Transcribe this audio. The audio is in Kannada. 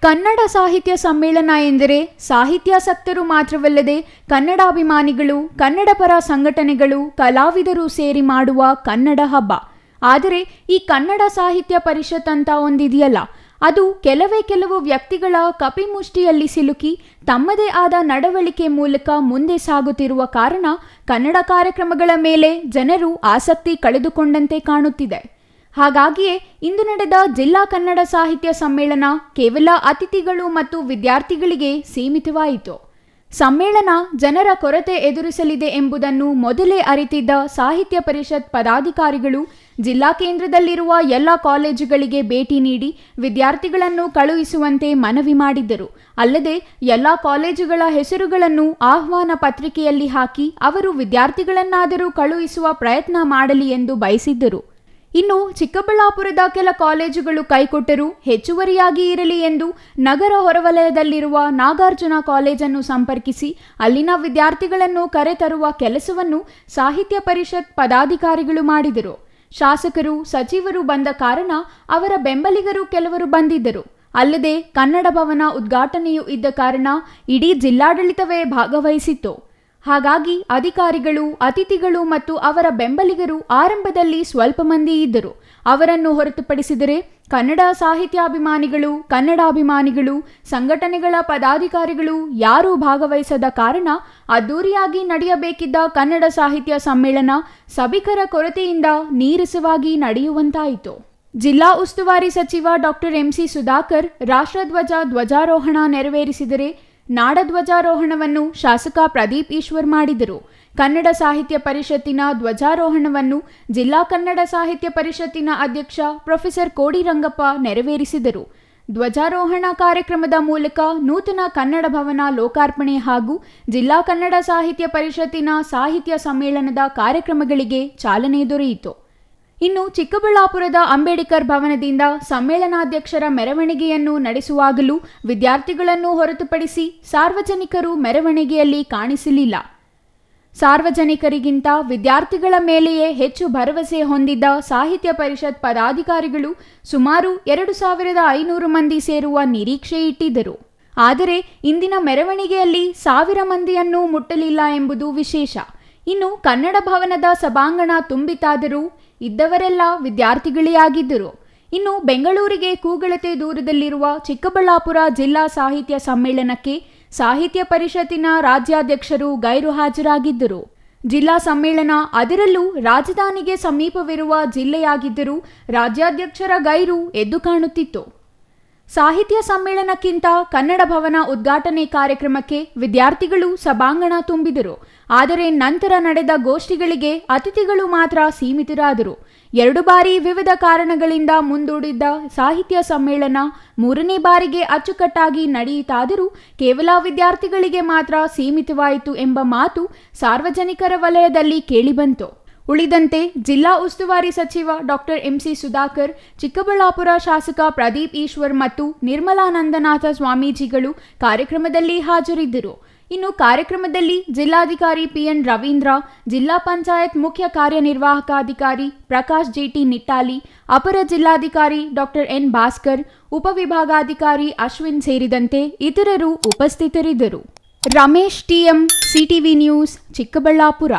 ಕನ್ನಡ ಸಾಹಿತ್ಯ ಸಮ್ಮೇಳನ ಎಂದರೆ ಸಾಹಿತ್ಯಾಸಕ್ತರು ಮಾತ್ರವಲ್ಲದೆ ಕನ್ನಡಾಭಿಮಾನಿಗಳು, ಕನ್ನಡ ಪರ ಸಂಘಟನೆಗಳು, ಕಲಾವಿದರು ಸೇರಿ ಮಾಡುವ ಕನ್ನಡ ಹಬ್ಬ. ಆದರೆ ಈ ಕನ್ನಡ ಸಾಹಿತ್ಯ ಪರಿಷತ್ ಅಂತ ಒಂದಿದೆಯಲ್ಲ, ಅದು ಕೆಲವು ವ್ಯಕ್ತಿಗಳ ಕಪಿಮುಷ್ಟಿಯಲ್ಲಿ ಸಿಲುಕಿ ತಮ್ಮದೇ ಆದ ನಡವಳಿಕೆ ಮೂಲಕ ಮುಂದೆ ಸಾಗುತ್ತಿರುವ ಕಾರಣ ಕನ್ನಡ ಕಾರ್ಯಕ್ರಮಗಳ ಮೇಲೆ ಜನರು ಆಸಕ್ತಿ ಕಳೆದುಕೊಂಡಂತೆ ಕಾಣುತ್ತಿದೆ. ಹಾಗಾಗಿಯೇ ಇಂದು ನಡೆದ ಜಿಲ್ಲಾ ಕನ್ನಡ ಸಾಹಿತ್ಯ ಸಮ್ಮೇಳನ ಕೇವಲ ಅತಿಥಿಗಳು ಮತ್ತು ವಿದ್ಯಾರ್ಥಿಗಳಿಗೆ ಸೀಮಿತವಾಯಿತು. ಸಮ್ಮೇಳನ ಜನರ ಕೊರತೆ ಎದುರಿಸಲಿದೆ ಎಂಬುದನ್ನು ಮೊದಲೇ ಅರಿತಿದ್ದ ಸಾಹಿತ್ಯ ಪರಿಷತ್ ಪದಾಧಿಕಾರಿಗಳು ಜಿಲ್ಲಾ ಕೇಂದ್ರದಲ್ಲಿರುವ ಎಲ್ಲ ಕಾಲೇಜುಗಳಿಗೆ ಭೇಟಿ ನೀಡಿ ವಿದ್ಯಾರ್ಥಿಗಳನ್ನು ಕಳುಹಿಸುವಂತೆ ಮನವಿ ಮಾಡಿದ್ದರು. ಅಲ್ಲದೆ ಎಲ್ಲ ಕಾಲೇಜುಗಳ ಹೆಸರುಗಳನ್ನು ಆಹ್ವಾನ ಪತ್ರಿಕೆಯಲ್ಲಿ ಹಾಕಿ ಅವರು ವಿದ್ಯಾರ್ಥಿಗಳನ್ನಾದರೂ ಕಳುಹಿಸುವ ಪ್ರಯತ್ನ ಮಾಡಲಿ ಎಂದು ಬಯಸಿದ್ದರು. ಇನ್ನು ಚಿಕ್ಕಬಳ್ಳಾಪುರದ ಕೆಲ ಕಾಲೇಜುಗಳು ಕೈಕೊಟ್ಟರೂ ಹೆಚ್ಚುವರಿಯಾಗಿ ಇರಲಿ ಎಂದು ನಗರ ಹೊರವಲಯದಲ್ಲಿರುವ ನಾಗಾರ್ಜುನ ಕಾಲೇಜನ್ನು ಸಂಪರ್ಕಿಸಿ ಅಲ್ಲಿನ ವಿದ್ಯಾರ್ಥಿಗಳನ್ನು ಕರೆತರುವ ಕೆಲಸವನ್ನು ಸಾಹಿತ್ಯ ಪರಿಷತ್ ಪದಾಧಿಕಾರಿಗಳು ಮಾಡಿದರು. ಶಾಸಕರು, ಸಚಿವರು ಬಂದ ಕಾರಣ ಅವರ ಬೆಂಬಲಿಗರು ಕೆಲವರು ಬಂದಿದ್ದರು. ಅಲ್ಲದೆ ಕನ್ನಡ ಭವನ ಉದ್ಘಾಟನೆಯೂ ಇದ್ದ ಕಾರಣ ಇಡೀ ಜಿಲ್ಲಾಡಳಿತವೇ ಭಾಗವಹಿಸಿತ್ತು. ಹಾಗಾಗಿ ಅಧಿಕಾರಿಗಳು, ಅತಿಥಿಗಳು ಮತ್ತು ಅವರ ಬೆಂಬಲಿಗರು ಆರಂಭದಲ್ಲಿ ಸ್ವಲ್ಪ ಮಂದಿ ಇದ್ದರು. ಅವರನ್ನು ಹೊರತುಪಡಿಸಿದರೆ ಕನ್ನಡ ಸಾಹಿತ್ಯಾಭಿಮಾನಿಗಳು, ಕನ್ನಡಾಭಿಮಾನಿಗಳು, ಸಂಘಟನೆಗಳ ಪದಾಧಿಕಾರಿಗಳು ಯಾರೂ ಭಾಗವಹಿಸದ ಕಾರಣ ಅದ್ದೂರಿಯಾಗಿ ನಡೆಯಬೇಕಿದ್ದ ಕನ್ನಡ ಸಾಹಿತ್ಯ ಸಮ್ಮೇಳನ ಸಭಿಕರ ಕೊರತೆಯಿಂದ ನೀರಸವಾಗಿ ನಡೆಯುವಂತಾಯಿತು. ಜಿಲ್ಲಾ ಉಸ್ತುವಾರಿ ಸಚಿವ ಡಾಕ್ಟರ್ ಎಂಸಿ ಸುಧಾಕರ್ ರಾಷ್ಟ್ರಧ್ವಜ ಧ್ವಜಾರೋಹಣ ನೆರವೇರಿಸಿದರೆ ನಾಡಧ್ವಜಾರೋಹಣವನ್ನು ಶಾಸಕ ಪ್ರದೀಪ್ ಈಶ್ವರ್ ಮಾಡಿದರು. ಕನ್ನಡ ಸಾಹಿತ್ಯ ಪರಿಷತ್ತಿನ ಧ್ವಜಾರೋಹಣವನ್ನು ಜಿಲ್ಲಾ ಕನ್ನಡ ಸಾಹಿತ್ಯ ಪರಿಷತ್ತಿನ ಅಧ್ಯಕ್ಷ ಪ್ರೊಫೆಸರ್ ಕೋಡಿರಂಗಪ್ಪ ನೆರವೇರಿಸಿದರು. ಧ್ವಜಾರೋಹಣ ಕಾರ್ಯಕ್ರಮದ ಮೂಲಕ ನೂತನ ಕನ್ನಡ ಭವನ ಲೋಕಾರ್ಪಣೆ ಹಾಗೂ ಜಿಲ್ಲಾ ಕನ್ನಡ ಸಾಹಿತ್ಯ ಪರಿಷತ್ತಿನ ಸಾಹಿತ್ಯ ಸಮ್ಮೇಳನದ ಕಾರ್ಯಕ್ರಮಗಳಿಗೆ ಚಾಲನೆ ದೊರೆಯಿತು. ಇನ್ನು ಚಿಕ್ಕಬಳ್ಳಾಪುರದ ಅಂಬೇಡ್ಕರ್ ಭವನದಿಂದ ಸಮ್ಮೇಳನಾಧ್ಯಕ್ಷರ ಮೆರವಣಿಗೆಯನ್ನು ನಡೆಸುವಾಗಲೂ ವಿದ್ಯಾರ್ಥಿಗಳನ್ನು ಹೊರತುಪಡಿಸಿ ಸಾರ್ವಜನಿಕರು ಮೆರವಣಿಗೆಯಲ್ಲಿ ಕಾಣಿಸಲಿಲ್ಲ. ಸಾರ್ವಜನಿಕರಿಗಿಂತ ವಿದ್ಯಾರ್ಥಿಗಳ ಮೇಲೆಯೇ ಹೆಚ್ಚು ಭರವಸೆ ಹೊಂದಿದ್ದ ಸಾಹಿತ್ಯ ಪರಿಷತ್ ಪದಾಧಿಕಾರಿಗಳು ಸುಮಾರು 2500 ಮಂದಿ ಸೇರುವ ನಿರೀಕ್ಷೆ ಇಟ್ಟಿದ್ದರು. ಆದರೆ ಇಂದಿನ ಮೆರವಣಿಗೆಯಲ್ಲಿ 1000 ಮಂದಿಯನ್ನೂ ಮುಟ್ಟಲಿಲ್ಲ ಎಂಬುದು ವಿಶೇಷ. ಇನ್ನು ಕನ್ನಡ ಭವನದ ಸಭಾಂಗಣ ತುಂಬಿತಾದರೂ ಇದ್ದವರೆಲ್ಲ ವಿದ್ಯಾರ್ಥಿಗಳೇ ಆಗಿದ್ದರು. ಇನ್ನು ಬೆಂಗಳೂರಿಗೆ ಕೂಗಳತೆ ದೂರದಲ್ಲಿರುವ ಚಿಕ್ಕಬಳ್ಳಾಪುರ ಜಿಲ್ಲಾ ಸಾಹಿತ್ಯ ಸಮ್ಮೇಳನಕ್ಕೆ ಸಾಹಿತ್ಯ ಪರಿಷತ್ತಿನ ರಾಜ್ಯಾಧ್ಯಕ್ಷರು ಗೈರು ಹಾಜರಾಗಿದ್ದರು. ಜಿಲ್ಲಾ ಸಮ್ಮೇಳನ ಅದರಲ್ಲೂ ರಾಜಧಾನಿಗೆ ಸಮೀಪವಿರುವ ಜಿಲ್ಲೆಯಾಗಿದ್ದರೂ ರಾಜ್ಯಾಧ್ಯಕ್ಷರ ಗೈರು ಎದ್ದು ಕಾಣುತ್ತಿತ್ತು. ಸಾಹಿತ್ಯ ಸಮ್ಮೇಳನಕ್ಕಿಂತ ಕನ್ನಡ ಭವನ ಉದ್ಘಾಟನೆ ಕಾರ್ಯಕ್ರಮಕ್ಕೆ ವಿದ್ಯಾರ್ಥಿಗಳು ಸಭಾಂಗಣ ತುಂಬಿದರು. ಆದರೆ ನಂತರ ನಡೆದ ಗೋಷ್ಠಿಗಳಿಗೆ ಅತಿಥಿಗಳು ಮಾತ್ರ ಸೀಮಿತರಾದರು. 2 ಬಾರಿ ವಿವಿಧ ಕಾರಣಗಳಿಂದ ಮುಂದೂಡಿದ್ದ ಸಾಹಿತ್ಯ ಸಮ್ಮೇಳನ 3ನೇ ಬಾರಿಗೆ ಅಚ್ಚುಕಟ್ಟಾಗಿ ನಡೆಯಿತಾದರೂ ಕೇವಲ ವಿದ್ಯಾರ್ಥಿಗಳಿಗೆ ಮಾತ್ರ ಸೀಮಿತವಾಯಿತು ಎಂಬ ಮಾತು ಸಾರ್ವಜನಿಕರ ವಲಯದಲ್ಲಿ ಕೇಳಿಬಂತು. ಉಳಿದಂತೆ ಜಿಲ್ಲಾ ಉಸ್ತುವಾರಿ ಸಚಿವ ಡಾಕ್ಟರ್ ಎಂಸಿ ಸುಧಾಕರ್, ಚಿಕ್ಕಬಳ್ಳಾಪುರ ಶಾಸಕ ಪ್ರದೀಪ್ ಈಶ್ವರ್ ಮತ್ತು ನಿರ್ಮಲಾನಂದನಾಥ ಸ್ವಾಮೀಜಿಗಳು ಕಾರ್ಯಕ್ರಮದಲ್ಲಿ ಹಾಜರಿದ್ದರು. ಇನ್ನು ಕಾರ್ಯಕ್ರಮದಲ್ಲಿ ಜಿಲ್ಲಾಧಿಕಾರಿ ಪಿಎನ್ ರವೀಂದ್ರ, ಜಿಲ್ಲಾ ಪಂಚಾಯತ್ ಮುಖ್ಯ ಕಾರ್ಯನಿರ್ವಾಹಕಾಧಿಕಾರಿ ಪ್ರಕಾಶ್ ಜೆಟಿ ನಿಟ್ಟಾಲಿ, ಅಪರ ಜಿಲ್ಲಾಧಿಕಾರಿ ಡಾಕ್ಟರ್ ಎನ್ ಭಾಸ್ಕರ್, ಉಪವಿಭಾಗಾಧಿಕಾರಿ ಅಶ್ವಿನ್ ಸೇರಿದಂತೆ ಇತರರು ಉಪಸ್ಥಿತರಿದ್ದರು. Ramesh TM, CTV news, Chikkaballapur.